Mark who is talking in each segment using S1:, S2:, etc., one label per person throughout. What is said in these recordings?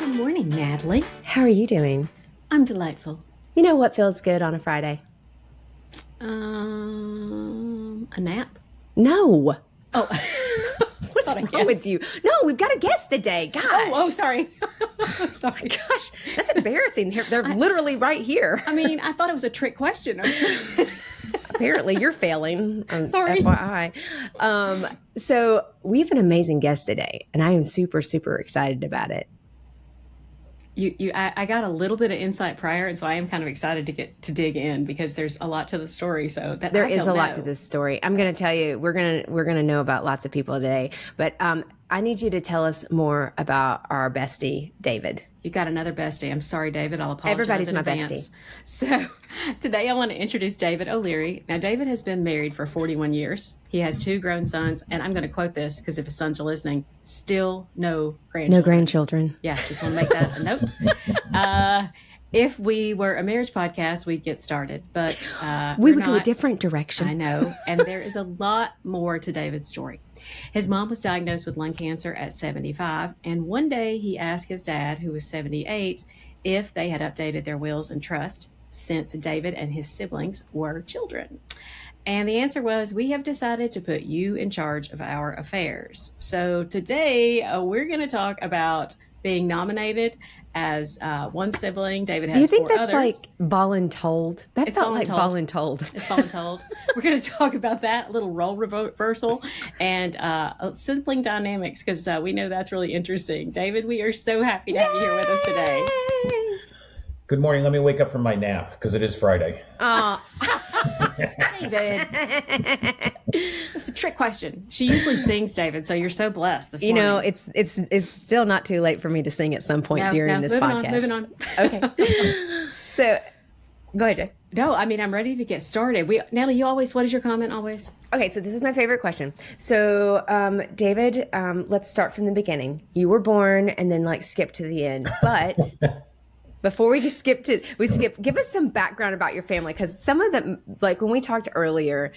S1: Good morning, Natalie.
S2: How are you doing?
S1: I'm delightful.
S2: You know what feels good on a Friday?
S1: A nap?
S2: No.
S1: Oh,
S2: What's wrong with you? No, we've got a guest today. Gosh.
S1: Oh, sorry. Sorry.
S2: Gosh, that's embarrassing. They're literally right here.
S1: I mean, I thought it was a trick question.
S2: Apparently, you're failing.
S1: Sorry.
S2: FYI. So we have an amazing guest today, and I am super, super excited about it.
S1: I got a little bit of insight prior, and so I am kind of excited to dig in because there's a lot to the story. So that
S2: there is a lot to this story. I'm going to tell you, we're gonna know about lots of people today, but I need you to tell us more about our bestie, David.
S1: You got another bestie. I'm sorry, David. I'll apologize.
S2: Everybody's
S1: in
S2: my
S1: advance.
S2: bestie.
S1: So today I want to introduce David O'Leary. Now, David has been married for 41 years. He has 2 grown sons, and I'm going to quote this because if his sons are listening, still no grandchildren.
S2: No grandchildren.
S1: Yeah, just want to make that a note. If we were a marriage podcast, we'd get started, but
S2: we would go a different direction.
S1: I know, and there is a lot more to David's story. His mom was diagnosed with lung cancer at 75, and one day he asked his dad, who was 78, if they had updated their wills and trust since David and his siblings were children. And the answer was, we have decided to put you in charge of our affairs. So today we're going to talk about being nominated as one sibling. David has 4 others.
S2: Do you think that's like voluntold? That felt like voluntold.
S1: It's voluntold. We're going to talk about that, a little role reversal, and sibling dynamics, because we know that's really interesting. David, we are so happy to have you here with us today.
S3: Good morning. Let me wake up from my nap because it is Friday.
S1: David. It's a trick question. She usually sings, David, so you're so blessed this morning.
S2: You know, it's still not too late for me to sing at some point during this podcast.
S1: Moving on.
S2: Okay. So, go ahead, Jay.
S1: No, I mean, I'm ready to get started. Natalie, what is your comment always?
S2: Okay, so this is my favorite question. So, David, let's start from the beginning. You were born and then skip to the end. But before we skip, give us some background about your family, because some of the, when we talked earlier,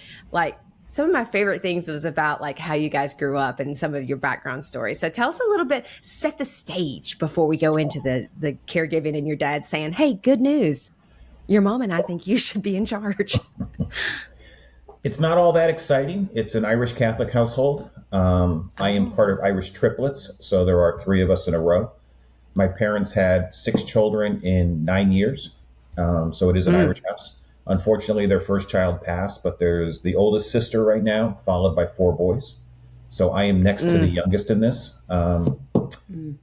S2: some of my favorite things was about how you guys grew up and some of your background stories. So tell us a little bit, set the stage before we go into the caregiving and your dad saying, hey, good news. Your mom and I think you should be in charge.
S3: It's not all that exciting. It's an Irish Catholic household. I am part of Irish triplets, so there are 3 of us in a row. My parents had 6 children in 9 years, so it is an Irish house. Unfortunately, their first child passed, but there's the oldest sister right now, followed by 4 boys. So I am next to the youngest in this.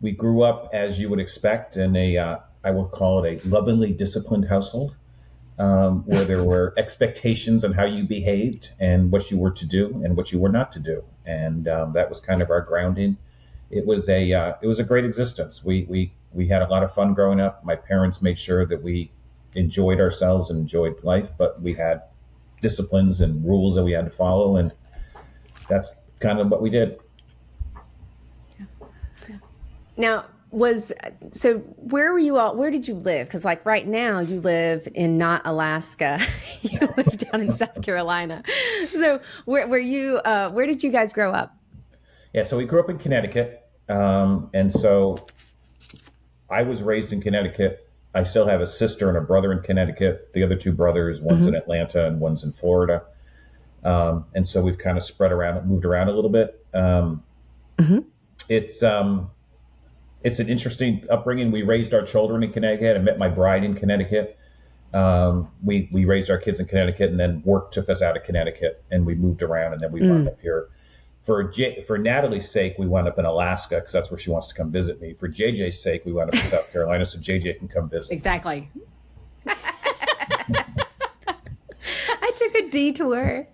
S3: We grew up, as you would expect, in I would call it a lovingly disciplined household, where there were expectations on how you behaved and what you were to do and what you were not to do. And that was kind of our grounding. It was a great existence. We had a lot of fun growing up. My parents made sure that we enjoyed ourselves and enjoyed life, but we had disciplines and rules that we had to follow, and that's kind of what we did.
S2: Now, where were you all? Where did you live? Because right now you live in not Alaska, you live down in South Carolina. So where did you guys grow up?
S3: Yeah, so we grew up in Connecticut, and so I was raised in Connecticut. I still have a sister and a brother in Connecticut. The other 2 brothers, one's in Atlanta and one's in Florida. And so we've kind of moved around a little bit. It's an interesting upbringing. We raised our children in Connecticut. I met my bride in Connecticut. We raised our kids in Connecticut, and then work took us out of Connecticut, and we moved around, and then we wound up here. For Natalie's sake, we wound up in Alaska because that's where she wants to come visit me. For JJ's sake, we wound up in South Carolina so JJ can come visit.
S1: Exactly.
S2: I took a detour.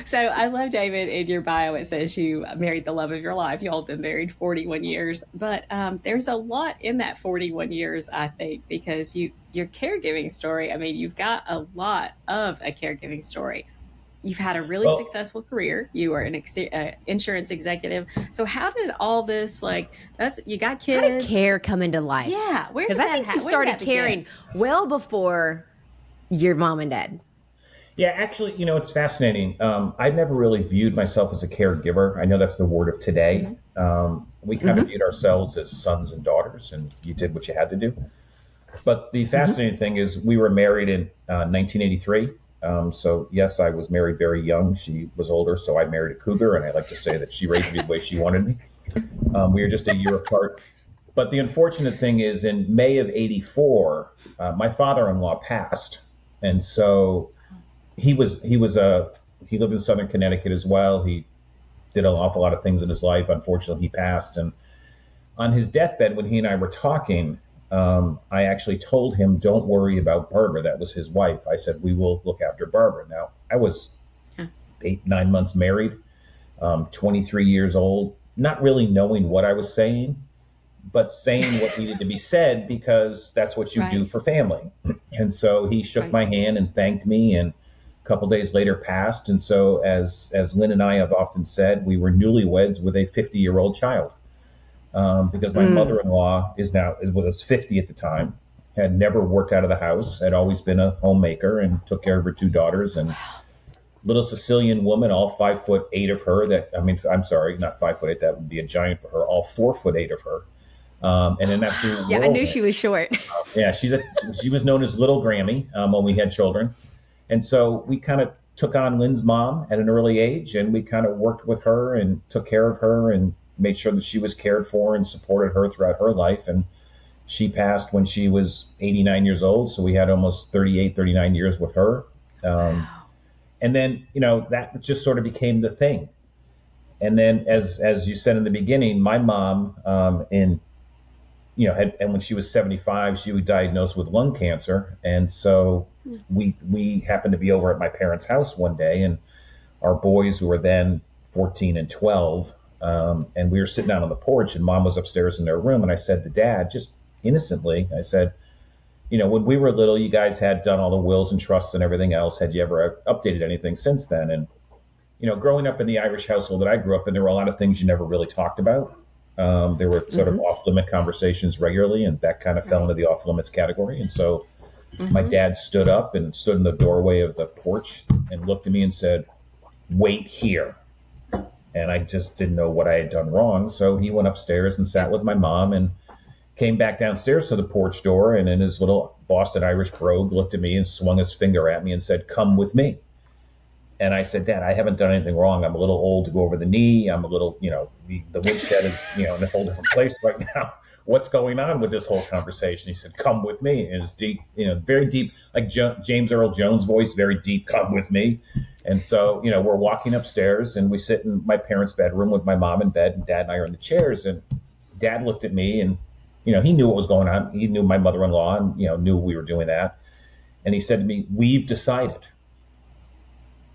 S1: So I love, David, in your bio, it says you married the love of your life. You all have been married 41 years. But there's a lot in that 41 years, I think, because your caregiving story, I mean, you've got a lot of a caregiving story. You've had a really successful career. You are an insurance executive. So how did all this, you got kids?
S2: How did care come into life?
S1: Yeah.
S2: Because I think you started caring well before your mom and dad.
S3: Yeah, actually, it's fascinating. I never really viewed myself as a caregiver. I know that's the word of today. We kind of viewed ourselves as sons and daughters, and you did what you had to do. But the fascinating thing is, we were married in 1983. So, yes, I was married very young. She was older, so I married a cougar, and I like to say that she raised me the way she wanted me. We were just a year apart. But the unfortunate thing is, in May of '84, my father-in-law passed, and so he lived in Southern Connecticut as well. He did an awful lot of things in his life. Unfortunately, he passed, and on his deathbed, when he and I were talking, I actually told him, "Don't worry about Barbara." That was his wife. I said, "We will look after Barbara." Now, I was 8, 9 months married, 23 years old, not really knowing what I was saying, but saying what needed to be said because that's what you do for family. And so he shook my hand and thanked me, and a couple days later passed. And so, as Lynn and I have often said, we were newlyweds with a 50-year-old child. Because my mother-in-law was 50 at the time, had never worked out of the house, had always been a homemaker, and took care of her 2 daughters. And little Sicilian woman, all 5'8" of her. I'm sorry, not 5'8". That would be a giant for her. All 4'8" of her. And an absolute
S2: I knew she was short.
S3: Yeah, she was known as Little Grammy when we had children. And so we kind of took on Lynn's mom at an early age, and we kind of worked with her and took care of her and made sure that she was cared for and supported her throughout her life. And she passed when she was 89 years old. So we had almost 38, 39 years with her. And then, that just sort of became the thing. And then, as you said in the beginning, my mom, and when she was 75, she was diagnosed with lung cancer. And so we happened to be over at my parents' house one day, and our boys, who were then 14 and 12, and we were sitting out on the porch, and Mom was upstairs in their room. And I said to Dad, just innocently, I said, when we were little, you guys had done all the wills and trusts and everything else. Had you ever updated anything since then? And, growing up in the Irish household that I grew up in, there were a lot of things you never really talked about. There were sort of off-limit conversations regularly, and that kind of fell into the off-limits category. And so my dad stood up and stood in the doorway of the porch and looked at me and said, "Wait here." And I just didn't know what I had done wrong. So he went upstairs and sat with my mom and came back downstairs to the porch door, and in his little Boston Irish brogue looked at me and swung his finger at me and said, "Come with me." And I said, "Dad, I haven't done anything wrong. I'm a little old to go over the knee. I'm a little, the woodshed is, in a whole different place right now. What's going on with this whole conversation?" He said, "Come with me." And it's deep, very deep, like James Earl Jones' voice, very deep, "Come with me." And so, we're walking upstairs, and we sit in my parents' bedroom with my mom in bed, and Dad and I are in the chairs. And Dad looked at me, and, he knew what was going on. He knew my mother-in-law, and, knew we were doing that. And he said to me, "We've decided."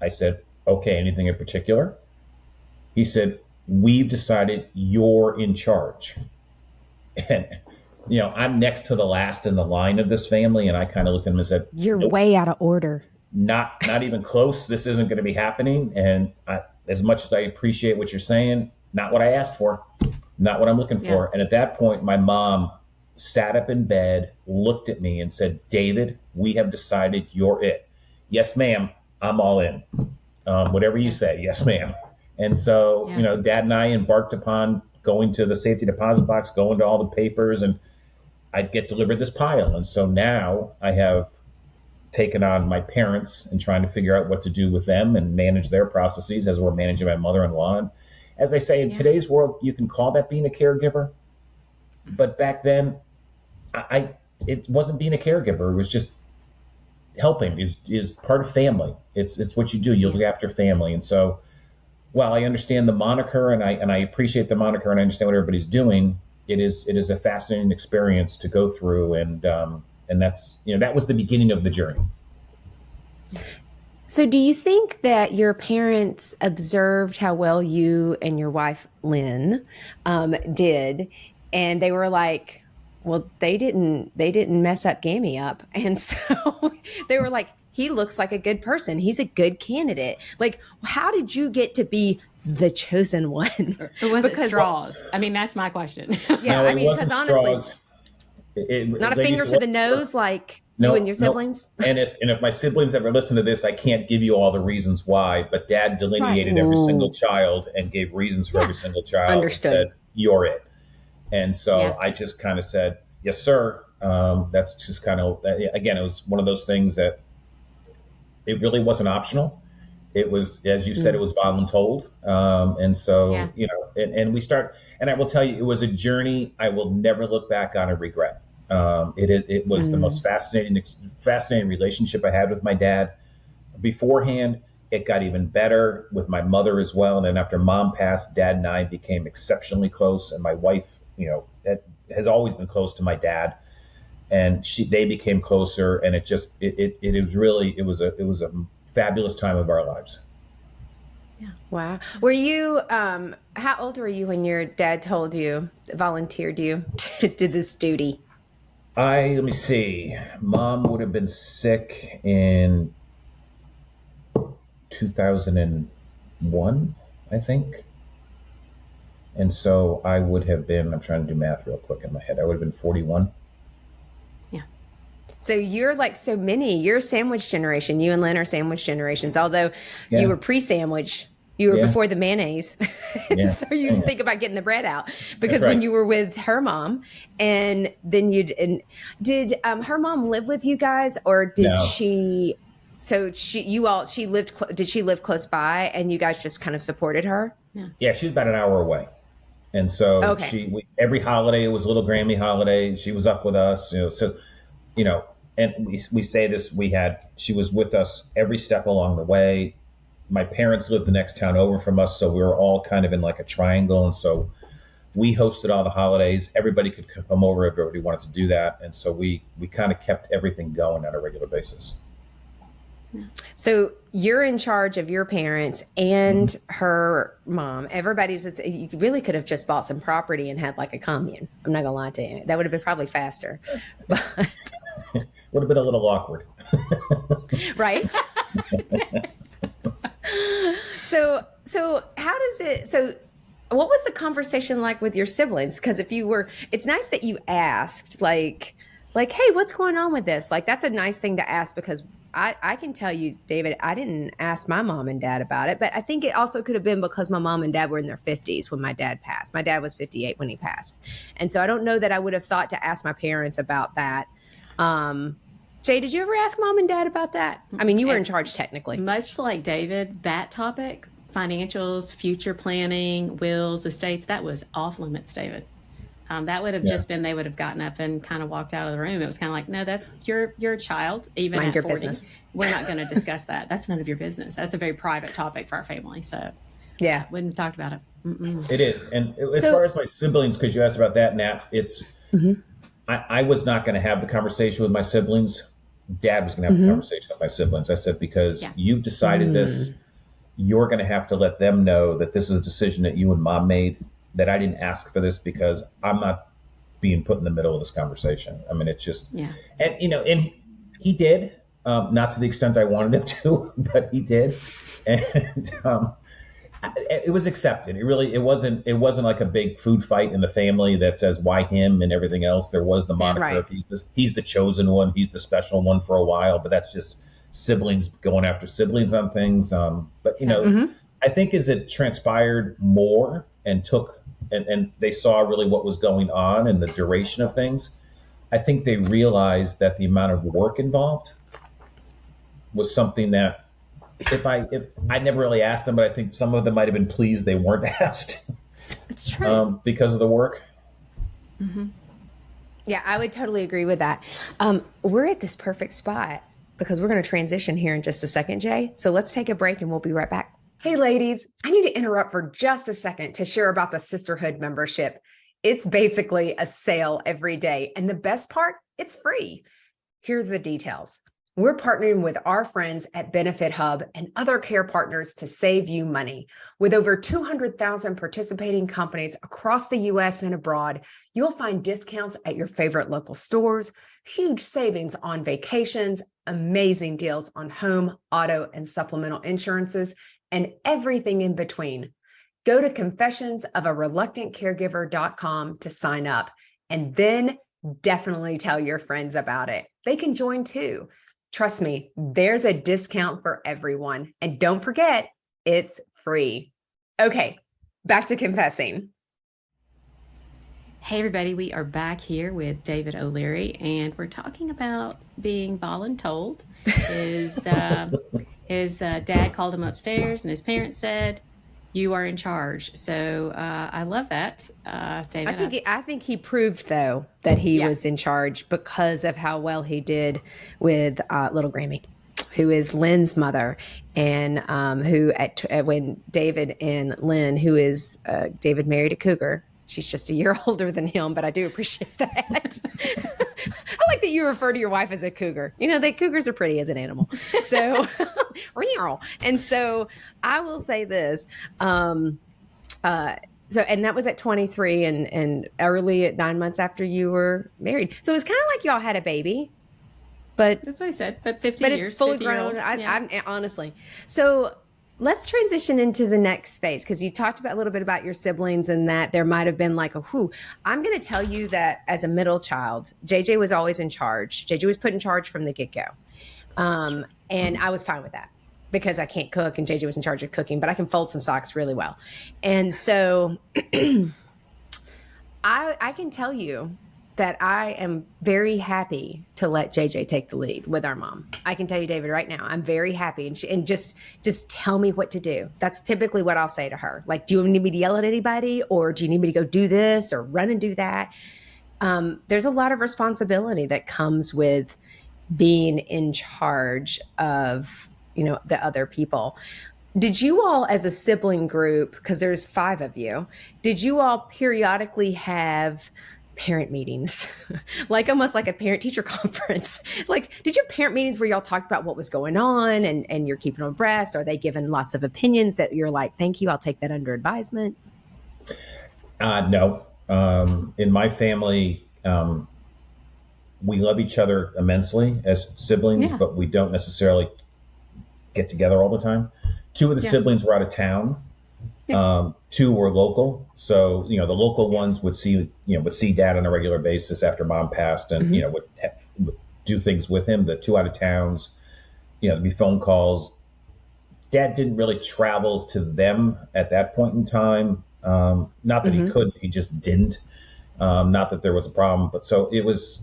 S3: I said, "Okay, anything in particular?" He said, "We've decided you're in charge." And, I'm next to the last in the line of this family. And I kind of looked at him and said,
S2: "You're
S3: nope,
S2: way out of order."
S3: Not even close. This isn't going to be happening. And as much as I appreciate what you're saying, not what I asked for, not what I'm looking for. And at that point, my mom sat up in bed, looked at me and said, "David, we have decided you're it." "Yes, ma'am. I'm all in. Whatever you say." "Yes, ma'am." And so, Dad and I embarked upon going to the safety deposit box, going to all the papers, and I'd get delivered this pile. And so now I have taken on my parents and trying to figure out what to do with them and manage their processes as we're managing my mother-in-law. And as I say, in today's world, you can call that being a caregiver. But back then, it wasn't being a caregiver. It was just helping. Is part of family. It's what you do. You look after family. And so, while I understand the moniker and I appreciate the moniker and I understand what everybody's doing, it is a fascinating experience to go through. And that's, that was the beginning of the journey.
S2: So do you think that your parents observed how well you and your wife, Lynn, did, and they were like, well, they didn't mess up Gammy up. And so they were like, he looks like a good person. He's a good candidate. Like, how did you get to be the chosen one?
S1: Or was it straws? I mean, that's my question.
S2: Yeah,
S3: No,
S2: I mean, because honestly,
S3: straws.
S2: not a finger to the nose, like. You
S3: No,
S2: and your
S3: no.
S2: siblings?
S3: And if my siblings ever listen to this, I can't give you all the reasons why, but Dad
S1: Right.
S3: delineated every single child and gave reasons for every
S1: Yeah.
S3: single child and
S2: Understood.
S3: said, "You're it." And so
S1: Yeah.
S3: I just kind of said, "Yes, sir." That's just kind of, again, it was one of those things that it really wasn't optional. It was, as you said, it was voluntold. And
S1: Yeah.
S3: so, and we start, and I will tell you, it was a journey I will never look back on and regret. It was the most fascinating relationship I had with my dad. Beforehand, it got even better with my mother as well. And then after Mom passed, Dad and I became exceptionally close. And my wife, has always been close to my dad, and they became closer. And it was a fabulous time of our lives.
S2: Wow. Were you, how old were you when your dad volunteered you to do this duty?
S3: Let me see. Mom would have been sick in 2001, I think. And so I would have been, I'm trying to do math real quick in my head. I would have been 41.
S1: Yeah.
S2: So you're like so many, you're a sandwich generation. You and Lynn are sandwich generations, although
S3: Yeah.
S2: you were pre-sandwich. You were
S3: Yeah.
S2: before the mayonnaise.
S3: Yeah.
S2: So you think about getting the bread out, because
S3: That's right.
S2: when you were with her mom and then did her mom live with you guys, or did
S3: No.
S2: she did she live close by and you guys just kind of supported her?
S3: Yeah, she was about an hour away. And so
S2: Okay.
S3: every holiday, it was a little Grammy holiday. She was up with us, and we say this, she was with us every step along the way. My parents lived the next town over from us, so we were all kind of in like a triangle. And so we hosted all the holidays. Everybody could come over if everybody wanted to do that. And so we kind of kept everything going on a regular basis.
S2: So you're in charge of your parents and her mom. You really could have just bought some property and had like a commune. I'm not gonna lie to you. That would have been probably faster. But
S3: Would have been a little awkward.
S2: right? So what was the conversation like with your siblings? Because it's nice that you asked, like, hey, what's going on with this? Like, that's a nice thing to ask, because I can tell you, David, I didn't ask my mom and dad about it, but I think it also could have been because my mom and dad were in their 50s when my dad passed. My dad was 58 when he passed. And so I don't know that I would have thought to ask my parents about that. Jay, did you ever ask mom and dad about that? I mean, you were in charge technically.
S1: Much like David, that topic, financials, future planning, wills, estates, that was off limits, David. That would have just been, they would have gotten up and kind of walked out of the room. It was kind of like, no, that's you're a child, even
S2: Mind
S1: at
S2: your
S1: 40.
S2: business.
S1: We're not going to discuss that. That's none of your business. That's a very private topic for our family. So
S2: Yeah.
S1: wouldn't have talked about it.
S3: It is. And as far as my siblings, because you asked about that, Nat, I was not going to have the conversation with my siblings. Dad was going to have the conversation with my siblings. I said, because you've decided this, you're going to have to let them know that this is a decision that you and mom made, that I didn't ask for this, because I'm not being put in the middle of this conversation. I mean, it's just, and he did, not to the extent I wanted him to, but he did. And it was accepted. It wasn't like a big food fight in the family that says, why him and everything else. There was the moniker of he's the chosen one, he's the special one for a while, but that's just siblings going after siblings on things. But I think as it transpired more and and they saw really what was going on and the duration of things, I think they realized that the amount of work involved was something that if I never really asked them, but I think some of them might have been pleased they weren't asked.
S1: It's true.
S3: Because of the work.
S2: Yeah, I would totally agree with that. We're at this perfect spot because we're going to transition here in just a second, Jay. So let's take a break and we'll be right back. Hey, ladies, I need to interrupt for just a second to share about the Sisterhood membership. It's basically a sale every day. And the best part, it's free. Here's the details. We're partnering with our friends at Benefit Hub and other care partners to save you money. With over 200,000 participating companies across the U.S. and abroad, you'll find discounts at your favorite local stores, huge savings on vacations, amazing deals on home, auto, and supplemental insurances, and everything in between. Go to confessionsofareluctantcaregiver.com to sign up, and then definitely tell your friends about it. They can join too. Trust me, there's a discount for everyone. And don't forget, it's free. Okay, back to confessing.
S1: Hey, everybody, we are back here with David O'Leary, and we're talking about being voluntold. His dad called him upstairs, and his parents said, "You are in charge." So I love that, David.
S2: I think he proved, though, that he
S1: Yeah.
S2: was in charge because of how well he did with little Grammy, who is Lynn's mother, and when David and Lynn, who is David married a cougar. She's just a year older than him, but I do appreciate that. I like that you refer to your wife as a cougar. You know, cougars are pretty as an animal. So, and so I will say this. And that was at 23 and early at 9 months after you were married. So it was kind of like y'all had a baby, but
S1: That's what I said. But 50
S2: but
S1: years,
S2: it's fully
S1: 50-year-old.
S2: grown.
S1: Yeah.
S2: I'm honestly. So let's transition into the next phase, because you talked about a little bit about your siblings and that there might have been like I'm going to tell you that as a middle child, JJ was always in charge. JJ was put in charge from the get-go. And I was fine with that because I can't cook and JJ was in charge of cooking, but I can fold some socks really well. And so I can tell you that I am very happy to let JJ take the lead with our mom. I can tell you, David, right now, I'm very happy. And just tell me what to do. That's typically what I'll say to her. Like, do you need me to yell at anybody? Or do you need me to go do this or run and do that? There's a lot of responsibility that comes with being in charge of, the other people. Did you all, as a sibling group, because there's 5 of you, did you all periodically have parent meetings, like almost like a parent teacher conference? Like, did your parent meetings where y'all talked about what was going on and you're keeping them abreast? Are they giving lots of opinions that you're like, thank you, I'll take that under advisement?
S3: No. In my family, we love each other immensely as siblings,
S1: Yeah.
S3: but we don't necessarily get together all the time. 2 of the
S1: Yeah.
S3: siblings were out of town. 2 were local. So, the local ones would see dad on a regular basis after mom passed and, would do things with him. The 2 out of towns, there'd be phone calls. Dad didn't really travel to them at that point in time. Not that he couldn't, he just didn't. Not that there was a problem, but so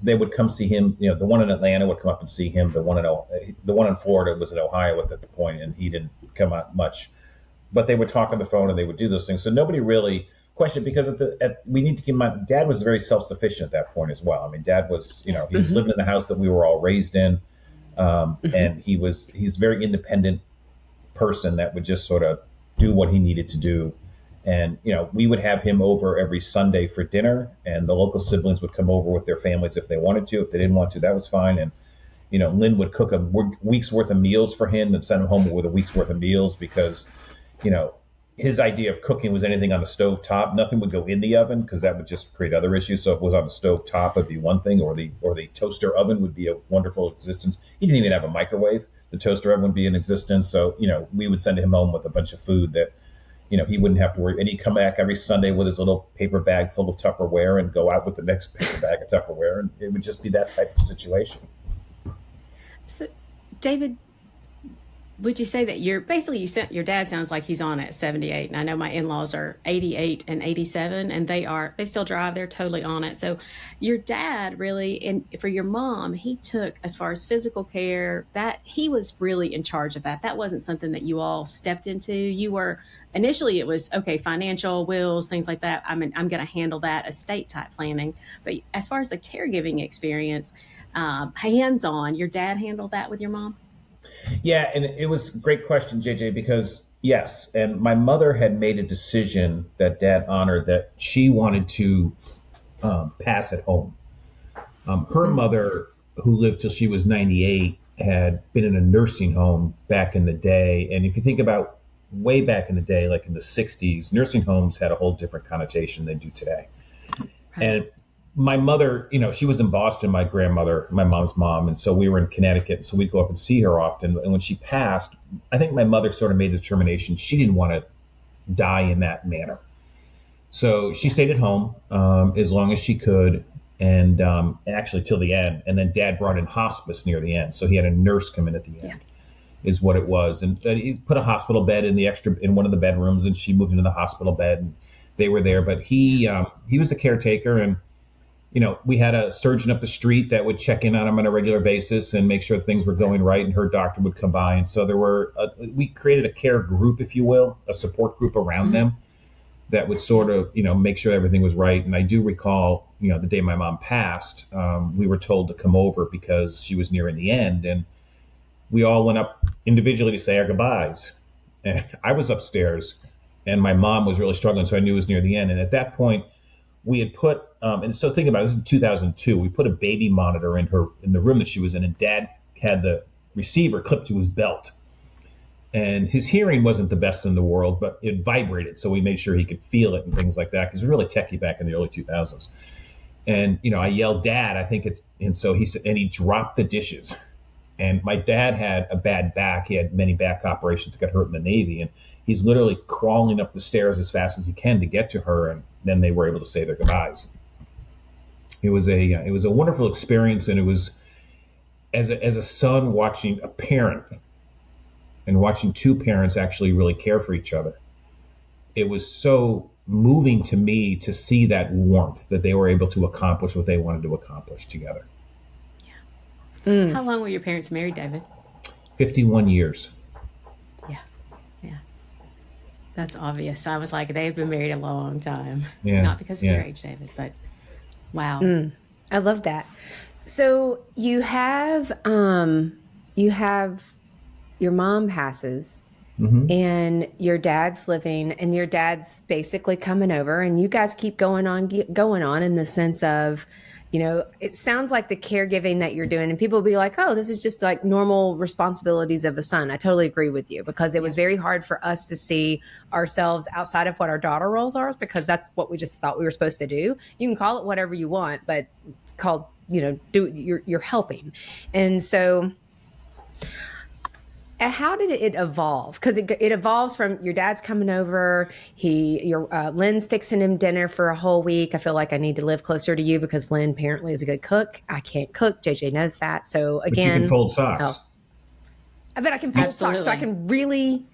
S3: they would come see him. The one in Atlanta would come up and see him. The one in Florida was in Ohio at the point, and he didn't come out much. But they would talk on the phone and they would do those things. So nobody really questioned, because we need to keep in mind, Dad was very self-sufficient at that point as well. I mean, Dad was, he was living in the house that we were all raised in. And he's a very independent person that would just sort of do what he needed to do. And, we would have him over every Sunday for dinner, and the local siblings would come over with their families if they wanted to. If they didn't want to, that was fine. And, Lynn would cook a week's worth of meals for him and send him home with a week's worth of meals because, his idea of cooking was anything on the stove top. Nothing would go in the oven because that would just create other issues. So if it was on the stove top, it'd be one thing, or the toaster oven would be a wonderful existence. He didn't even have a microwave. The toaster oven would be in existence. So, we would send him home with a bunch of food that, he wouldn't have to worry. And he'd come back every Sunday with his little paper bag full of Tupperware and go out with the next paper bag of Tupperware. And it would just be that type of situation.
S1: So, David, would you say that your dad sounds like he's on at 78, and I know my in-laws are 88 and 87, and they still drive, they're totally on it. So your dad really, and for your mom, he took, as far as physical care, that he was really in charge of that. That wasn't something that you all stepped into. You were, initially it was, okay, financial, wills, things like that. I mean, I'm going to handle that, estate type planning. But as far as the caregiving experience, hands-on, your dad handled that with your mom?
S3: Yeah, and it was a great question, JJ, because yes, and my mother had made a decision that Dad honored, that she wanted to pass at home. Her mother, who lived till she was 98, had been in a nursing home back in the day. And if you think about way back in the day, like in the 60s, nursing homes had a whole different connotation than do today.
S1: Right.
S3: And my mother, she was in Boston, my grandmother, my mom's mom. And so we were in Connecticut. So we'd go up and see her often. And when she passed, I think my mother sort of made the determination she didn't want to die in that manner. So she stayed at home as long as she could. and actually till the end. And then Dad brought in hospice near the end, so he had a nurse come in at the end.
S1: Yeah.
S3: Is what it was, and he put a hospital bed in one of the bedrooms, and she moved into the hospital bed, and they were there. But he was a caretaker, and we had a surgeon up the street that would check in on him on a regular basis and make sure things were going right, and her doctor would come by. And so we created a care group, if you will, a support group around them that would sort of, make sure everything was right. And I do recall, the day my mom passed, we were told to come over because she was nearing the end, and we all went up individually to say our goodbyes. And I was upstairs, and my mom was really struggling, so I knew it was near the end. And at that point, we had put, and so think about it, this is in 2002, we put a baby monitor in the room that she was in, and Dad had the receiver clipped to his belt. And his hearing wasn't the best in the world, but it vibrated, so we made sure he could feel it and things like that, because it was really techie back in the early 2000s. And, I yelled, "Dad, I think it's," and so he said, and he dropped the dishes. And my dad had a bad back. He had many back operations, got hurt in the Navy, and he's literally crawling up the stairs as fast as he can to get to her. And then they were able to say their goodbyes. It was a wonderful experience, and it was as a son watching a parent and watching two parents actually really care for each other. It was so moving to me to see that warmth that they were able to accomplish what they wanted to accomplish together.
S1: How long were your parents married, David?
S3: 51 years.
S1: Yeah. That's obvious. I was like, they've been married a long time.
S3: Yeah.
S1: Not because of your age, David, but wow.
S2: I love that. So you have your mom passes, and your dad's living, and your dad's basically coming over, and you guys keep going on in the sense of, it sounds like the caregiving that you're doing, and people will be like, oh, this is just like normal responsibilities of a son. I totally agree with you, because it was very hard for us to see ourselves outside of what our daughter roles are, because that's what we just thought we were supposed to do. You can call it whatever you want, but it's called, you're helping. And so how did it evolve? Because it evolves from your dad's coming over. Lynn's fixing him dinner for a whole week. I feel like I need to live closer to you because Lynn apparently is a good cook. I can't cook. JJ knows that. So again,
S3: but you can fold socks.
S2: I bet I can fold socks, so I can really.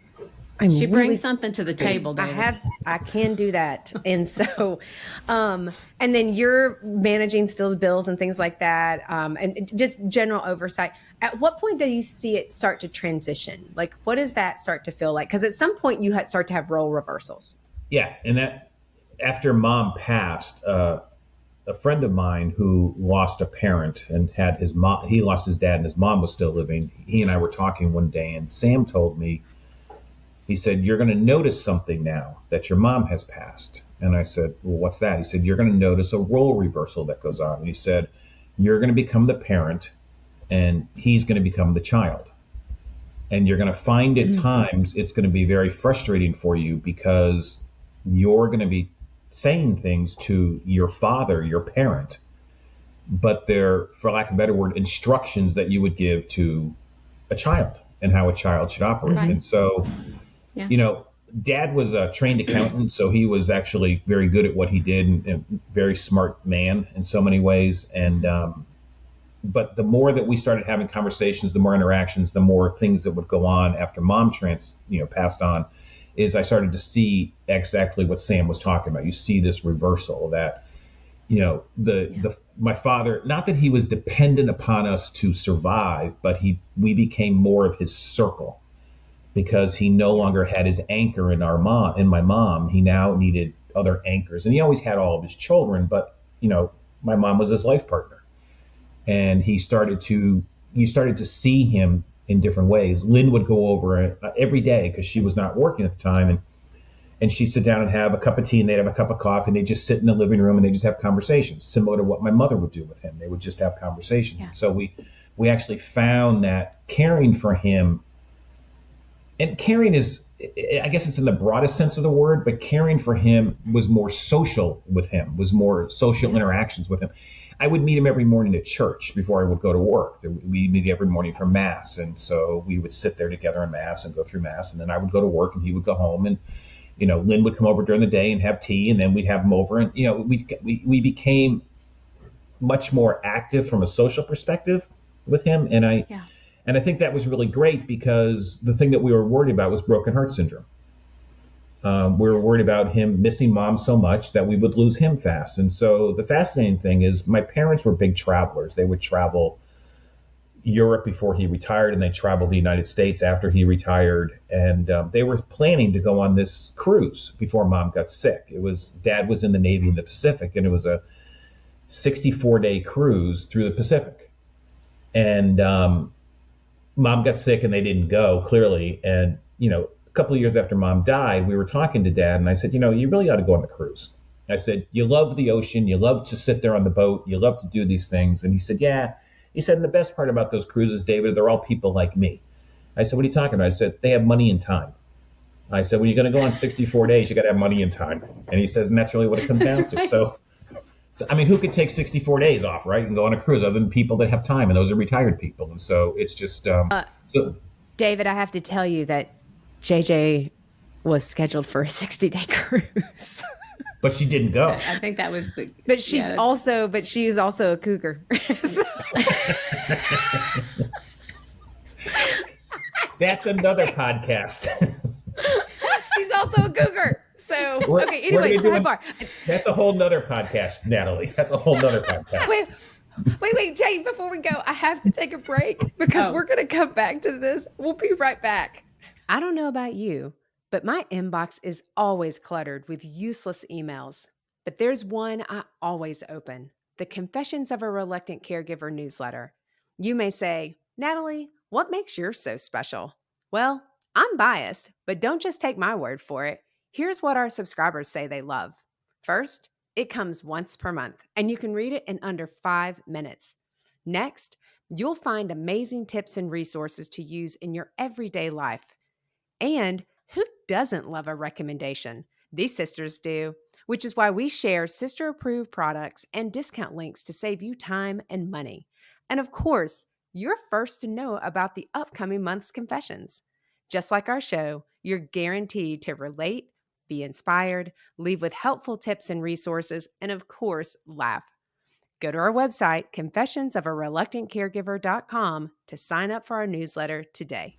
S1: She brings something to the table, David.
S2: I can do that. And so, and then you're managing still the bills and things like that. And just general oversight. At what point do you see it start to transition? Like, what does that start to feel like? Because at some point you start to have role reversals.
S3: Yeah. And that after Mom passed, a friend of mine who lost a parent and had his mom, he lost his dad and his mom was still living. He and I were talking one day, and Sam told me, he said, "You're going to notice something now that your mom has passed." And I said, "Well, what's that?" He said, "You're going to notice a role reversal that goes on." And he said, "You're going to become the parent and he's going to become the child. And you're going to find at times it's going to be very frustrating for you because you're going to be saying things to your father, your parent, but they're, for lack of a better word, instructions that you would give to a child and how a child should operate."
S1: Right.
S3: And so, Dad was a trained accountant, so he was actually very good at what he did and very smart man in so many ways. And but the more that we started having conversations, the more interactions, the more things that would go on after Mom passed on, is I started to see exactly what Sam was talking about. You see this reversal that, my father, not that he was dependent upon us to survive, but we became more of his circle. Because he no longer had his anchor in my mom. He now needed other anchors. And he always had all of his children, but my mom was his life partner. And you started to see him in different ways. Lynn would go over every day because she was not working at the time, and she'd sit down and have a cup of tea, and they'd have a cup of coffee, and they'd just sit in the living room and they'd just have conversations, similar to what my mother would do with him. They would just have conversations.
S1: Yeah.
S3: So we actually found that caring for him. And caring is, I guess it's in the broadest sense of the word, but caring for him was more social with him, was more social interactions with him. I would meet him every morning at church before I would go to work. We meet every morning for Mass. And so we would sit there together in Mass and go through Mass. And then I would go to work and he would go home. And, Lynn would come over during the day and have tea. And then we'd have him over. And, we became much more active from a social perspective with him.
S1: Yeah.
S3: And I think that was really great because the thing that we were worried about was broken heart syndrome. We were worried about him missing mom so much that we would lose him fast. And so the fascinating thing is my parents were big travelers. They would travel Europe before he retired, and they traveled the United States after he retired. And they were planning to go on this cruise before mom got sick. Dad was in the Navy in the Pacific, and it was a 64-day cruise through the Pacific. And mom got sick and they didn't go, clearly. And, a couple of years after mom died, we were talking to dad, and I said, you really ought to go on the cruise. I said, you love the ocean. You love to sit there on the boat. You love to do these things. And he said, yeah. He said, and the best part about those cruises, David, they're all people like me. I said, what are you talking about? I said, they have money and time. I said, when you're going to go on 64 days, you got to have money and time. And he says, and that's really what it comes down to.
S1: Right.
S3: So, I mean, who could take 64 days off, right, and go on a cruise other than people that have time? And those are retired people. And so it's just so.
S2: David, I have to tell you that JJ was scheduled for a 60-day cruise.
S3: But she didn't go.
S1: I think that was the.
S2: But she's also a cougar.
S3: That's another podcast.
S2: She's also a cougar. So, okay, anyways, sidebar.
S3: That's a whole nother podcast, Natalie. That's a whole nother podcast.
S2: Wait, Jane, before we go, I have to take a break because we're going to come back to this. We'll be right back. I don't know about you, but my inbox is always cluttered with useless emails. But there's one I always open, the Confessions of a Reluctant Caregiver newsletter. You may say, Natalie, what makes yours so special? Well, I'm biased, but don't just take my word for it. Here's what our subscribers say they love. First, it comes once per month, and you can read it in under 5 minutes. Next, you'll find amazing tips and resources to use in your everyday life. And who doesn't love a recommendation? These sisters do, which is why we share sister-approved products and discount links to save you time and money. And of course, you're first to know about the upcoming month's confessions. Just like our show, you're guaranteed to relate, be inspired, leave with helpful tips and resources, and of course, laugh. Go to our website, confessionsofareluctantcaregiver.com, to sign up for our newsletter today.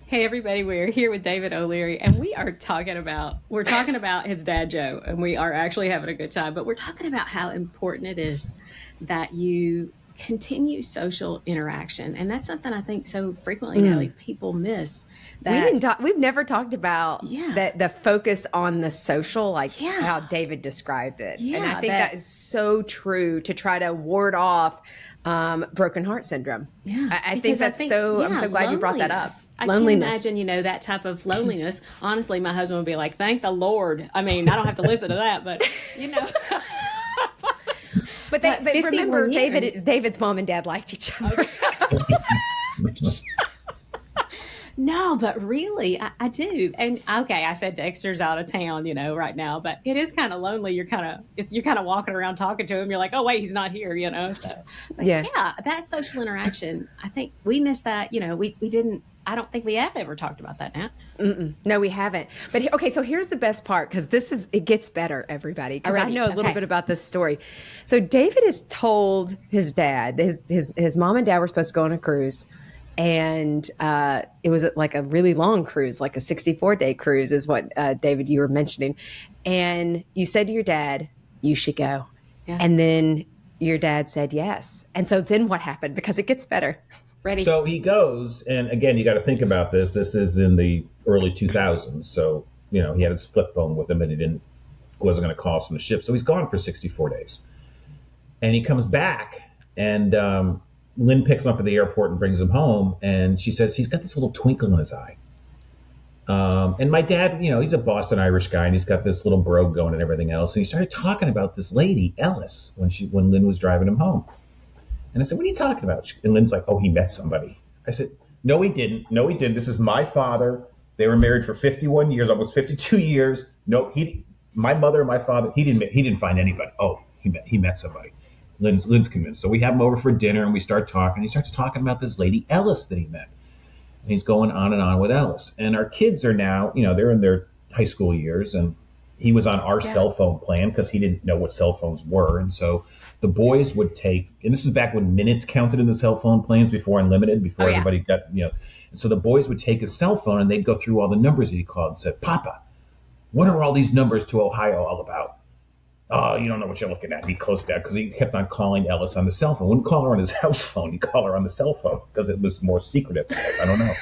S1: Hey everybody, we're here with David O'Leary, and we're talking about his dad Joe, and we are actually having a good time, but we're talking about how important it is that you continue social interaction. And that's something I think so frequently now people miss.
S2: We've never talked about the focus on the social, how David described it.
S1: Yeah,
S2: and I think that is so true to try to ward off broken heart syndrome.
S1: Yeah,
S2: I think I'm so glad you brought that up.
S1: I can imagine, that type of loneliness. Honestly, my husband would be like, thank the Lord. I mean, I don't have to listen to that, but
S2: But remember, David's mom and dad liked each other.
S1: No, but really, I do. And okay, I said Dexter's out of town, right now, but it is kind of lonely. You're kind of walking around talking to him. You're like, oh wait, he's not here, So, that social interaction, I think we missed that. We didn't. I don't think we have ever talked about that now.
S2: No, we haven't. But okay, so here's the best part, because it gets better, everybody, because I know a little bit about this story. So David has told his dad, his mom and dad were supposed to go on a cruise, and it was like a really long cruise, like a 64-day cruise is what, David, you were mentioning. And you said to your dad, you should go. Yeah. And then your dad said yes. And so then what happened? Because it gets better. Ready?
S3: So he goes, and again, you got to think about this. This is in the early 2000s. So, he had his flip phone with him, and he wasn't going to call us from the ship. So he's gone for 64 days. And he comes back, and Lynn picks him up at the airport and brings him home. And she says he's got this little twinkle in his eye. And my dad, he's a Boston Irish guy, and he's got this little brogue going and everything else. And he started talking about this lady, Ellis, when Lynn was driving him home. And I said, what are you talking about? And Lynn's like, oh, he met somebody. I said, no, he didn't. No, he didn't. This is my father. They were married for 51 years, almost 52 years. No, my mother and my father, he didn't find anybody. Oh, he met somebody. Lynn's convinced. So we have him over for dinner, and we start talking. He starts talking about this lady, Ellis, that he met. And he's going on and on with Ellis. And our kids are now, they're in their high school years. And he was on our cell phone plan because he didn't know what cell phones were. And so the boys would take, and this is back when minutes counted in the cell phone plans before unlimited, before everybody got, and so the boys would take his cell phone and they'd go through all the numbers that he called and said, Papa, what are all these numbers to Ohio all about? Oh, you don't know what you're looking at. He closed that because he kept on calling Ellis on the cell phone. Wouldn't call her on his house phone. He'd call her on the cell phone because it was more secretive. I don't know.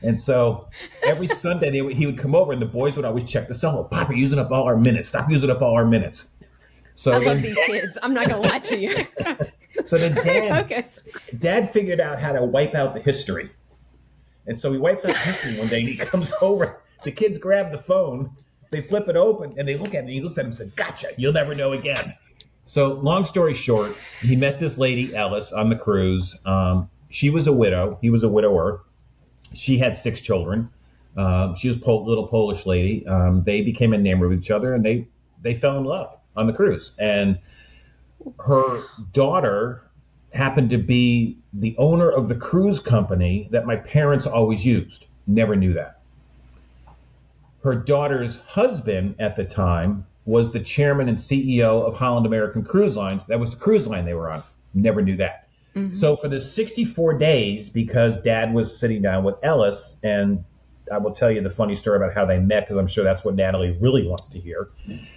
S3: And so every Sunday he would come over and the boys would always check the cell phone. Papa, you're using up all our minutes. Stop using up all our minutes. So
S2: I love these kids. I'm not going to lie to you.
S3: So then Dad figured out how to wipe out the history. And so he wipes out the history one day and he comes over. The kids grab the phone. They flip it open and they look at it and he looks at him and said, gotcha, you'll never know again. So long story short, he met this lady, Ellis, on the cruise. She was a widow. He was a widower. She had 6 children. She was a little Polish lady. They became enamored with each other and they fell in love on the cruise. And her daughter happened to be the owner of the cruise company that my parents always used. Never knew that. Her daughter's husband at the time was the chairman and CEO of Holland American Cruise Lines. That was the cruise line they were on. Never knew that. Mm-hmm. So for the 64 days, because Dad was sitting down with Ellis, and I will tell you the funny story about how they met, because I'm sure that's what Natalie really wants to hear.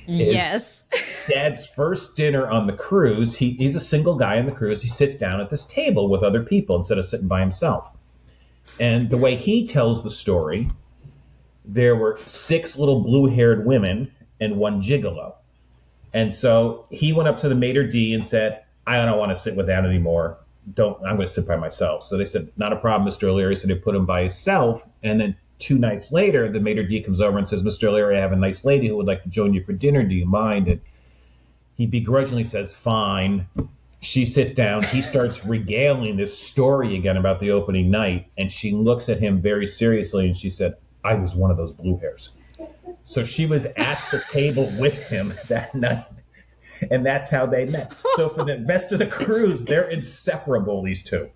S2: Yes.
S3: Dad's first dinner on the cruise, he's a single guy on the cruise. He sits down at this table with other people instead of sitting by himself. And the way he tells the story, there were 6 little blue-haired women and 1 gigolo. And so he went up to the maitre d' and said, I don't want to sit with that anymore. I'm going to sit by myself. So they said, not a problem, Mr. O'Leary. So they put him by himself. And then 2 nights later, the maitre d' comes over and says, Mr. O'Leary, I have a nice lady who would like to join you for dinner. Do you mind? And he begrudgingly says, fine. She sits down. He starts regaling this story again about the opening night. And she looks at him very seriously and she said, I was one of those blue hairs. So she was at the table with him that night. And that's how they met. So for the rest of the cruise, they're inseparable, these two.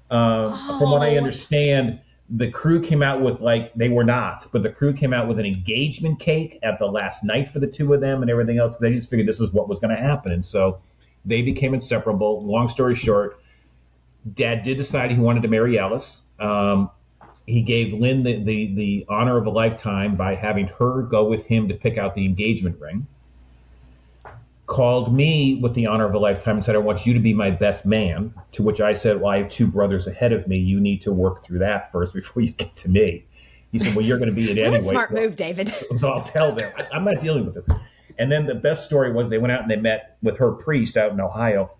S3: From what I understand, the crew came out with, they were not, but the crew came out with an engagement cake at the last night for the 2 of them and everything else. They just figured this is what was going to happen. And so they became inseparable. Long story short, Dad did decide he wanted to marry Ellis. He gave Lynn the honor of a lifetime by having her go with him to pick out the engagement ring. Called me with the honor of a lifetime and said, I want you to be my best man. To which I said, well, I have 2 brothers ahead of me. You need to work through that first before you get to me. He said, well, you're going to be it anyway.
S2: What a smart move, David.
S3: So I'll tell them. I'm not dealing with this. And then the best story was they went out and they met with her priest out in Ohio.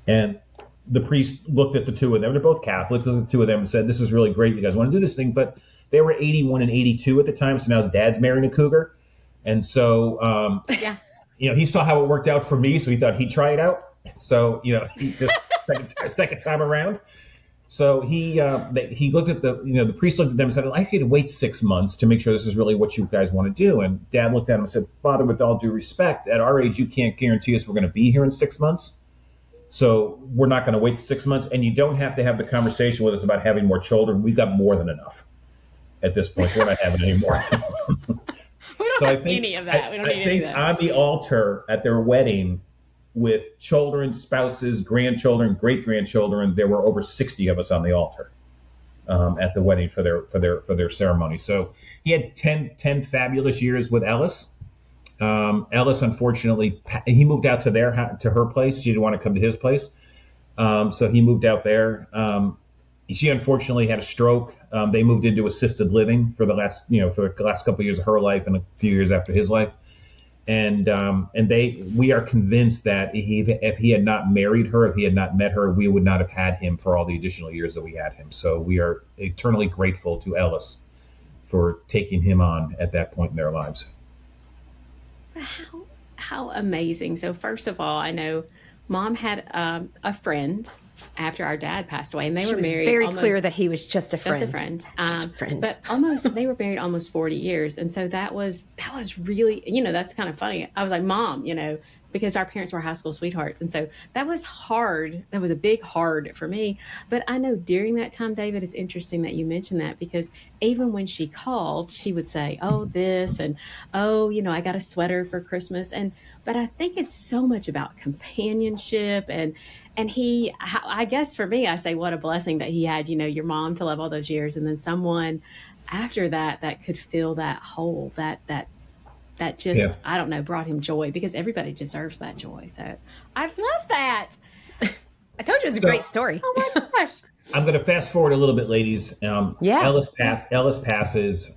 S3: And the priest looked at the 2 of them. They're both Catholics. Looked at the 2 of them and said, this is really great. You guys want to do this thing. But they were 81 and 82 at the time. So now his dad's marrying a cougar. And so, he saw how it worked out for me. So he thought he'd try it out. So, he just second time around. So he looked at the priest looked at them and said, I need to wait 6 months to make sure this is really what you guys want to do. And Dad looked at him and said, Father, with all due respect, at our age, you can't guarantee us we're going to be here in 6 months. So we're not going to wait 6 months. And you don't have to have the conversation with us about having more children. We've got more than enough at this point. So we're not having any more.
S1: We don't have any of that. We don't need any of that.
S3: On the altar at their wedding, with children, spouses, grandchildren, great-grandchildren, there were over 60 of us on the altar at the wedding for their ceremony. So he had 10 fabulous years with Ellis. Ellis, unfortunately, he moved out to her place. She didn't want to come to his place, so he moved out there. She unfortunately had a stroke. They moved into assisted living for the last couple of years of her life and a few years after his life. And we are convinced that if he had not married her, if he had not met her, we would not have had him for all the additional years that we had him. So we are eternally grateful to Ellis for taking him on at that point in their lives.
S1: How amazing. So first of all, I know Mom had a friend after our dad passed away, and they were married.
S2: Very clear that he was just a friend.
S1: Just a friend.
S2: Just a friend.
S1: But they were married almost 40 years, and so that was really, that's kind of funny. I was like, Mom, because our parents were high school sweethearts. And so that was hard. That was a big hard for me. But I know during that time, David, it's interesting that you mentioned that, because even when she called, she would say, oh, this, and oh, I got a sweater for Christmas. But I think it's so much about companionship, and I guess for me, I say, what a blessing that he had, your mom to love all those years, and then someone after that could fill that hole, that just,
S3: Yeah.
S1: I don't know, brought him joy, because everybody deserves that joy. So I love that.
S2: I told you it was a great story.
S1: Oh my gosh.
S3: I'm going to fast forward a little bit, ladies.
S2: Yeah.
S3: Ellis passes.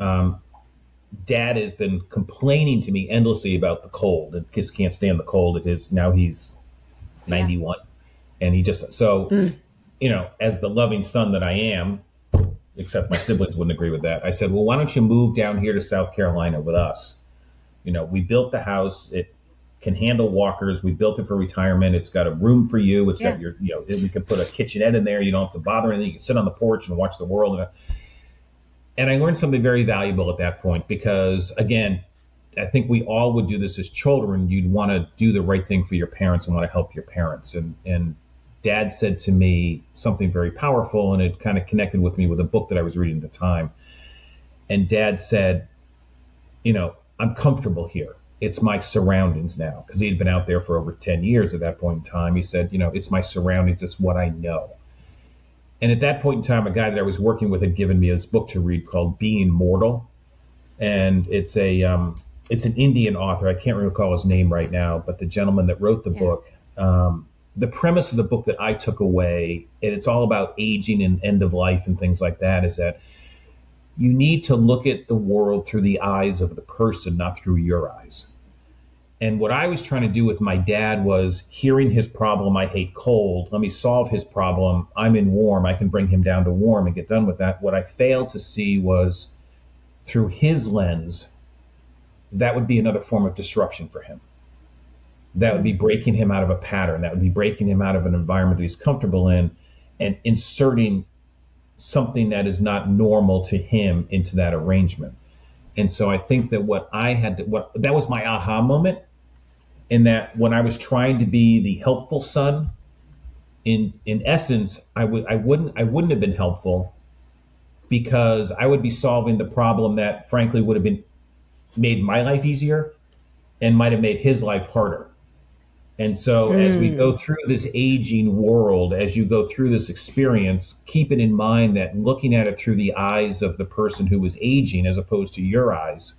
S3: Dad has been complaining to me endlessly about the cold, and just can't stand the cold. It is now he's 91, and he just as the loving son that I am, except my siblings wouldn't agree with that. I said, well, why don't you move down here to South Carolina with us? We built the house. It can handle walkers. We built it for retirement. It's got a room for you. It's got your, we can put a kitchenette in there. You don't have to bother anything. You can sit on the porch and watch the world. And I learned something very valuable at that point, because, again, I think we all would do this as children. You'd want to do the right thing for your parents and want to help your parents. And Dad said to me something very powerful, and it kind of connected with me with a book that I was reading at the time. And Dad said, I'm comfortable here. It's my surroundings now, because he had been out there for over 10 years at that point in time. He said, it's my surroundings. It's what I know. And at that point in time, a guy that I was working with had given me this book to read called Being Mortal. And it's an Indian author. I can't recall his name right now, but the gentleman that wrote the book, the premise of the book that I took away, and it's all about aging and end of life and things like that, is that you need to look at the world through the eyes of the person, not through your eyes. And what I was trying to do with my dad was hearing his problem, I hate cold, let me solve his problem, I'm in warm, I can bring him down to warm and get done with that. What I failed to see was, through his lens, that would be another form of disruption for him. That would be breaking him out of a pattern. That would be breaking him out of an environment that he's comfortable in and inserting something that is not normal to him into that arrangement. And so I think that that was my aha moment, in that when I was trying to be the helpful son, in essence, I wouldn't have been helpful, because I would be solving the problem that frankly would have made my life easier and might have made his life harder. And so as we go through this aging world, as you go through this experience, keep it in mind that looking at it through the eyes of the person who is aging as opposed to your eyes,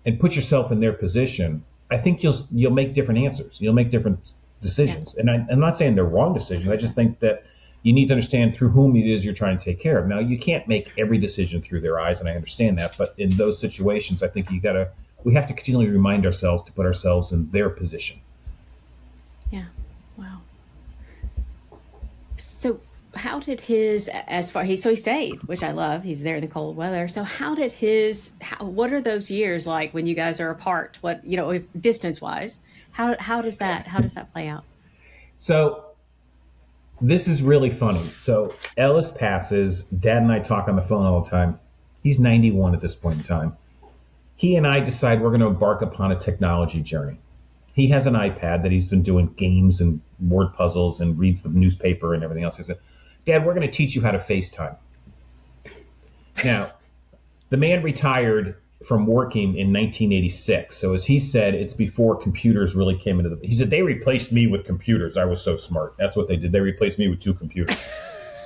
S3: and put yourself in their position, I think you'll make different answers. You'll make different decisions. Yeah. And I'm not saying they're wrong decisions. I just think that you need to understand through whom it is you're trying to take care of. Now, you can't make every decision through their eyes, and I understand that. But in those situations, I think we have to continually remind ourselves to put ourselves in their position.
S1: Yeah. Wow. So how did he stayed, which I love. He's there in the cold weather. So what are those years like when you guys are apart? What, distance wise, how does that play out?
S3: So this is really funny. So Ellis passes. Dad and I talk on the phone all the time. He's 91 at this point in time. He and I decide we're going to embark upon a technology journey. He has an iPad that he's been doing games and word puzzles and reads the newspaper and everything else. He said, Dad, we're going to teach you how to FaceTime. Now, the man retired from working in 1986. So as he said, it's before computers really came into he said, they replaced me with computers. I was so smart. That's what they did. They replaced me with 2 computers.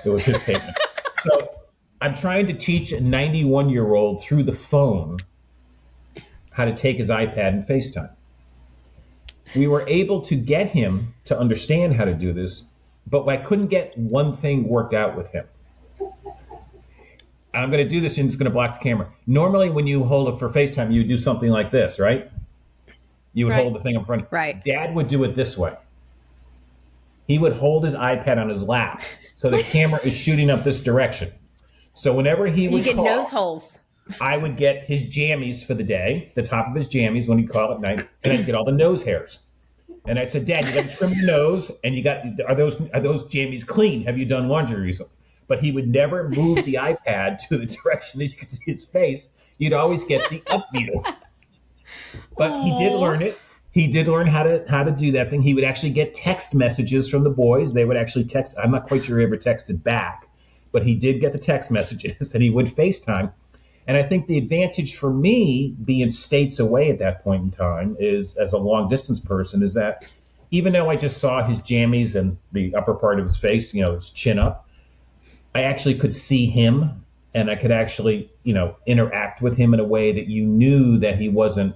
S3: It was his statement. So I'm trying to teach a 91-year-old through the phone how to take his iPad and FaceTime. We were able to get him to understand how to do this, but I couldn't get one thing worked out with him. I'm going to do this and it's going to block the camera. Normally, when you hold it for FaceTime, you would do something like this, right? You would hold the thing up front.
S2: Right.
S3: Dad would do it this way. He would hold his iPad on his lap, so the camera is shooting up this direction. So whenever he would
S2: you get
S3: call,
S2: nose holes.
S3: I would get his jammies for the day, the top of his jammies when he'd call at night, and I'd get all the nose hairs. And I said, Dad, you got to trim your nose, and are those jammies clean? Have you done laundry recently? But he would never move the iPad to the direction that you could see his face. You'd always get the up view. But he did learn it. He did learn how to do that thing. He would actually get text messages from the boys. They would actually text. I'm not quite sure he ever texted back, but he did get the text messages, and he would FaceTime. And I think the advantage for me being states away at that point in time is, as a long distance person, is that even though I just saw his jammies and the upper part of his face, his chin up, I actually could see him, and I could actually, interact with him in a way that you knew that he wasn't,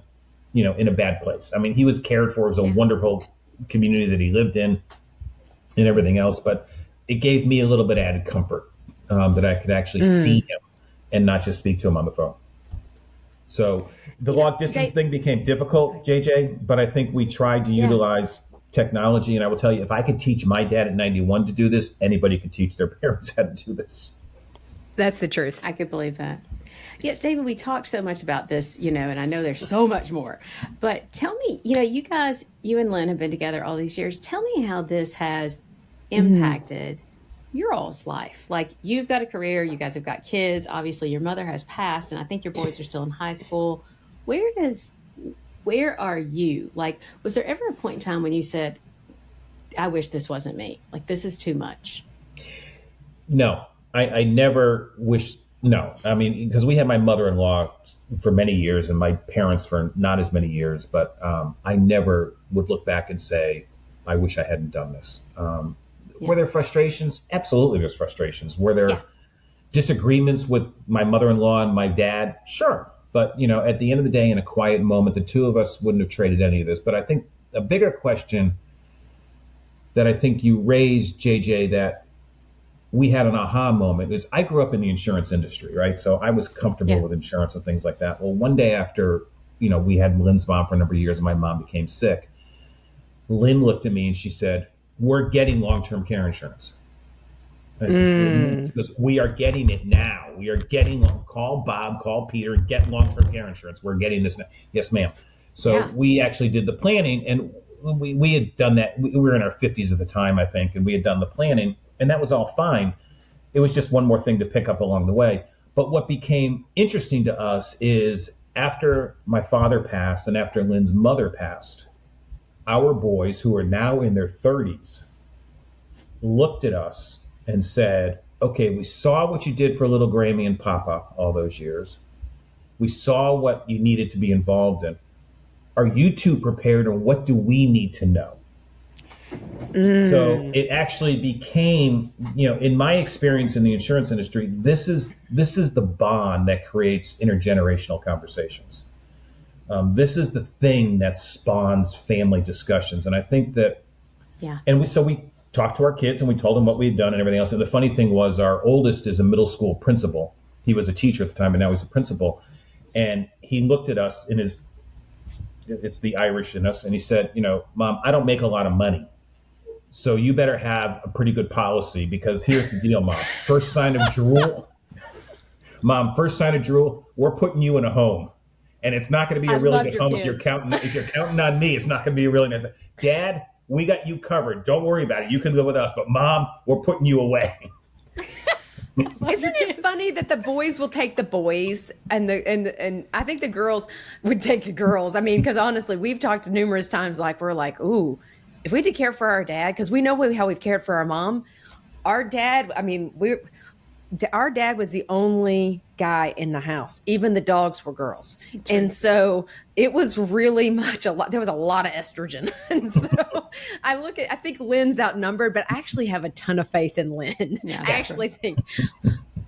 S3: in a bad place. I mean, he was cared for. It was a wonderful community that he lived in and everything else, but it gave me a little bit added comfort that I could actually see him and not just speak to him on the phone. So the long distance thing became difficult, JJ, but I think we tried to utilize technology. And I will tell you, if I could teach my dad at 91 to do this, anybody could teach their parents how to do this.
S2: That's the truth.
S1: I could believe that. Yeah, David, we talked so much about this, and I know there's so much more. But tell me, you and Lynn have been together all these years. Tell me how this has impacted your all's life. Like, you've got a career, you guys have got kids. Obviously, your mother has passed, and I think your boys are still in high school. Where are you? Like, was there ever a point in time when you said, I wish this wasn't me? Like, this is too much?
S3: No, I never wished. No, I mean, because we had my mother-in-law for many years and my parents for not as many years, but I never would look back and say, I wish I hadn't done this. Were there frustrations? Absolutely, there's frustrations. Were there disagreements with my mother-in-law and my dad? Sure. But, at the end of the day, in a quiet moment, the two of us wouldn't have traded any of this. But I think a bigger question that I think you raised, JJ, that we had an aha moment is I grew up in the insurance industry, right? So I was comfortable with insurance and things like that. Well, one day after, we had Lynn's mom for a number of years and my mom became sick, Lynn looked at me and she said, we're getting long-term care insurance. I said, she goes, we are getting it now. We are getting, call Bob, call Peter, get long-term care insurance. We're getting this now. Yes, ma'am. So we actually did the planning, and we had done that. We were in our 50s at the time, I think, and we had done the planning. And that was all fine. It was just one more thing to pick up along the way. But what became interesting to us is after my father passed and after Lynn's mother passed, our boys, who are now in their 30s, looked at us and said, okay, we saw what you did for little Grammy and Papa all those years. We saw what you needed to be involved in. Are you two prepared, or what do we need to know? So it actually became, in my experience in the insurance industry, this is the bond that creates intergenerational conversations. This is the thing that spawns family discussions. And I think that, and we talked to our kids and we told them what we had done and everything else. And the funny thing was, our oldest is a middle school principal. He was a teacher at the time, and now he's a principal. And he looked at us it's the Irish in us. And he said, Mom, I don't make a lot of money. So you better have a pretty good policy, because here's the deal, Mom. First sign of drool, we're putting you in a home. And it's not going to be a really good home. If you're counting on me, it's not going to be a really nice. Dad, we got you covered. Don't worry about it. You can live with us. But Mom, we're putting you away.
S2: Isn't it funny that the boys will take the boys and I think the girls would take the girls? I mean, because honestly, we've talked numerous times, we're like, ooh, if we had to care for our dad, because we know how we've cared for our mom, our dad, our dad was the only guy in the house. Even the dogs were girls. And so it was really much there was a lot of estrogen. And so I think Lynn's outnumbered, but I actually have a ton of faith in Lynn. Yeah, I actually think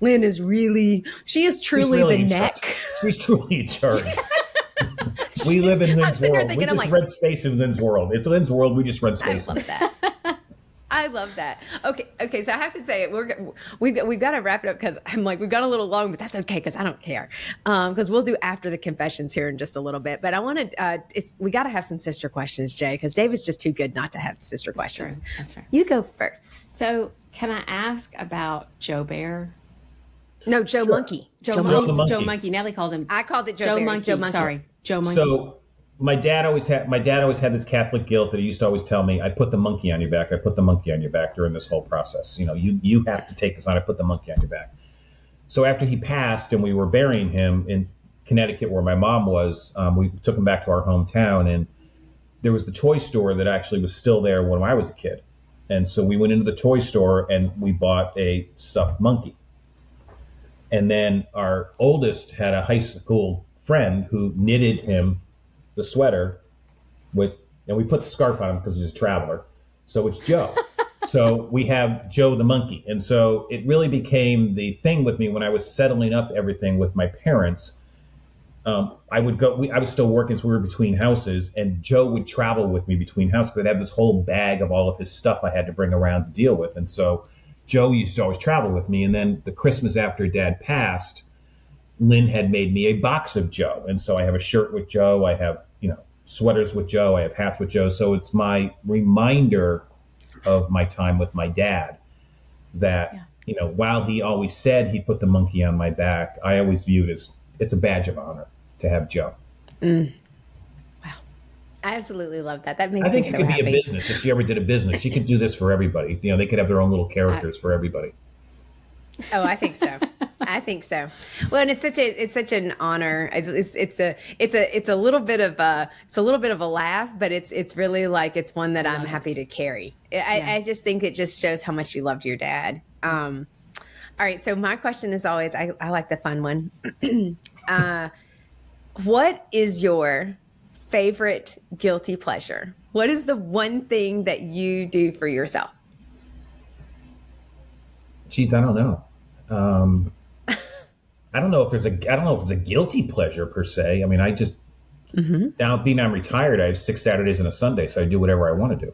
S2: Lynn is she is truly the neck.
S3: She's truly in charge. We live in Lynn's world. We just rent space in Lynn's world. It's Lynn's world. We just rent space.
S2: I love that. I love that. Okay. So I have to say, we've got to wrap it up, because I'm we've gone a little long, but that's okay, because I don't care. Because we'll do after the confessions here in just a little bit. But I wanted, we got to have some sister questions, Jay, because David's just too good not to have sister questions.
S1: That's right.
S2: You go first.
S1: So can I ask about Joe Bear?
S2: No, Joe Monkey.
S1: Joe Monkey. Nellie called him.
S2: I called it Joe Monkey. Joe Monkey.
S1: Sorry, Joe Monkey.
S3: So my dad always had this Catholic guilt that he used to always tell me, I put the monkey on your back. I put the monkey on your back during this whole process. You have to take this on. I put the monkey on your back. So after he passed and we were burying him in Connecticut, where my mom was, we took him back to our hometown, and there was the toy store that actually was still there when I was a kid. And so we went into the toy store and we bought a stuffed monkey. And then our oldest had a high school friend who knitted him the sweater and we put the scarf on him because he's a traveler. So it's Joe. So we have Joe the monkey. And so it really became the thing with me when I was settling up everything with my parents. I was still working, so we were between houses, and Joe would travel with me between houses. I'd have this whole bag of all of his stuff I had to bring around to deal with. And so Joe used to always travel with me. And then the Christmas after Dad passed, Lynn had made me a box of Joe. And so I have a shirt with Joe. I have, sweaters with Joe. I have hats with Joe. So it's my reminder of my time with my dad that, while he always said he'd put the monkey on my back, I always viewed it as it's a badge of honor to have Joe.
S2: Wow. I absolutely love that. That makes
S3: I think
S2: me so
S3: it could
S2: happy.
S3: be a business. If she ever did a business, she could do this for everybody. They could have their own little characters for everybody.
S2: Oh, I think so. I think so. Well, and it's such an honor. It's a little bit of a laugh, but it's really like it's one that I'm happy to carry. I just think it just shows how much you loved your dad. All right. So my question is always, I like the fun one. What is your favorite guilty pleasure? What is the one thing that you do for yourself?
S3: Geez, I don't know. I don't know if it's a guilty pleasure per se. I mean, I just now being I'm retired, I have 6 Saturdays and a Sunday, so I do whatever I want to do.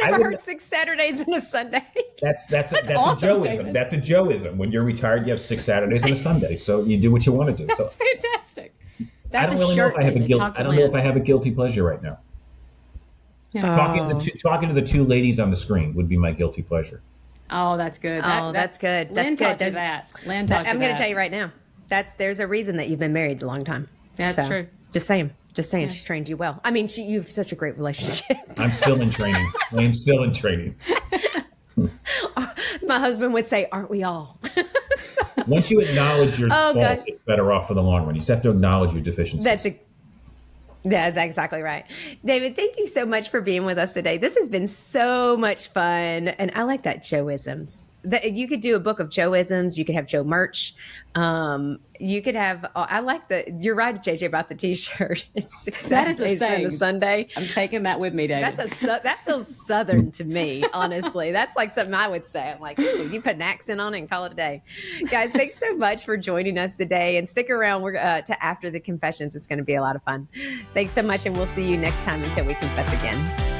S2: I've never heard 6 Saturdays and a Sunday.
S3: That's
S1: awesome,
S3: a Joeism.
S1: David.
S3: That's a Joeism. When you're retired, you have 6 Saturdays and a Sunday, so you do what you want to do.
S1: That's fantastic. That's
S3: I don't really know if I have a guilt. I don't know if I have a guilty pleasure right now.
S1: Yeah.
S3: Talking to the two ladies on the screen would be my guilty pleasure.
S1: Oh, that's good.
S2: That's good.
S1: Lynn
S2: That's good.
S1: taught you that. Lynn taught you
S2: I'm going to
S1: that.
S2: tell you right now. There's a reason that you've been married a long time.
S1: That's true.
S2: Just saying. She's trained you well. I mean, you have such a great relationship.
S3: I'm still in training.
S2: My husband would say, "Aren't we all?"
S3: Once you acknowledge your faults,
S2: God.
S3: it's better off for the long run. You just have to acknowledge your deficiencies.
S2: That's exactly right. David, thank you so much for being with us today. This has been so much fun. And I like that Joeisms. You could do a book of Joeisms. You could have Joe merch. You could have, you're right, JJ, about the t-shirt. It's 6
S1: That is a
S2: Saturdays and
S1: saying.
S2: a Sunday.
S1: I'm taking that with me, David.
S2: That feels Southern to me, honestly. That's like something I would say. I'm like, ooh, you put an accent on it and call it a day. Guys, thanks so much for joining us today. And stick around to after the confessions. It's going to be a lot of fun. Thanks so much. And we'll see you next time until we confess again.